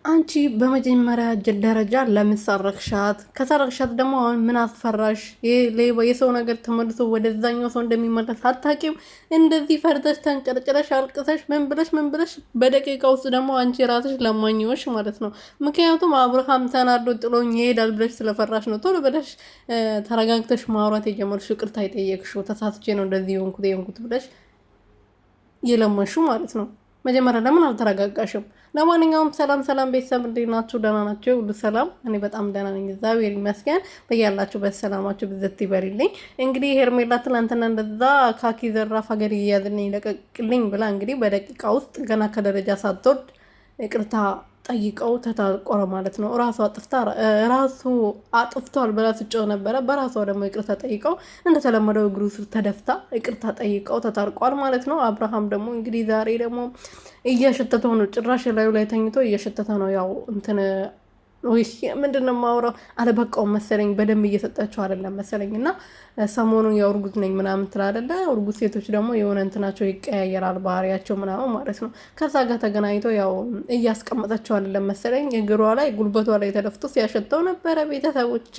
አንቺ በመጀመሪያ ደረጃ ለምን ሰረቅሻት? ከሰረቅሻት ደግሞ አሁን ምን አስፈራሽ? ሌባ የሰው ነገር ተመልሶ ወደዛኛው ሰው እንደሚመለስ አታውቂም? እንደዚህ ፈርተሽ ተንጨርጭረሽ አልቅሰሽ ምን ብለሽ በደቂቃ ውስጥ ደግሞ አንቺ ራስሽ ለማኝዎች ማለት ነው። ምክንያቱም አብርሃም ተናዶ ጥሎኝ ይሄዳል ብለሽ ስለፈራሽ ነው። ቶሎ ብለሽ ተረጋግተሽ ማውራት የጀመርሽው፣ ይቅርታ የጠየቅሽው፣ ተሳስቼ ነው እንደዚህ የሆንኩት ብለሽ የለመንሹ ማለት ነው። መጀመሪያ ለምን አልተረጋጋሽም? ለማንኛውም ሰላም ሰላም ቤተሰብ እንዴት ናችሁ? ደህና ናቸው? ሁሉ ሰላም? እኔ በጣም ደህና ነኝ፣ እግዚአብሔር ይመስገን። በያላችሁ በሰላማችሁ ብዘት ይበልልኝ። እንግዲህ ሄርሜላ ትናንትና እንደዛ ካኪ ዘራፍ ሀገር እያያዝልኝ ለቀቅልኝ ብላ እንግዲህ በደቂቃ ውስጥ ገና ከደረጃ ሳትወርድ ይቅርታ ጠይቀው ተታቆረ ማለት ነው። ራሱ አጥፍቷል ብላ ስጮህ ነበረ። በራሷ ደግሞ ይቅርታ ጠይቀው እንደተለመደው እግሩ ስር ተደፍታ ይቅርታ ጠይቀው ተታርቋል ማለት ነው። አብርሃም ደግሞ እንግዲህ ዛሬ ደግሞ እየሸተተው ነው። ጭራሽ ላዩ ላይ ተኝቶ እየሸተተ ነው። ያው እንትን ምንድን ነው የማወራው አለበቃውም መሰለኝ። በደንብ እየሰጣቸው አይደለም መሰለኝ። እና ሰሞኑን ያው እርጉዝ ነኝ ምናምን ትላለለ። እርጉዝ ሴቶች ደግሞ የሆነ እንትናቸው ይቀያየራል ባህሪያቸው ምናምን ማለት ነው። ከዛ ጋር ተገናኝቶ ያው እያስቀመጠቸው አይደለም መሰለኝ። እግሯ ላይ ጉልበቷ ላይ ተደፍቶ ሲያሸተው ነበረ ቤተሰቦቼ።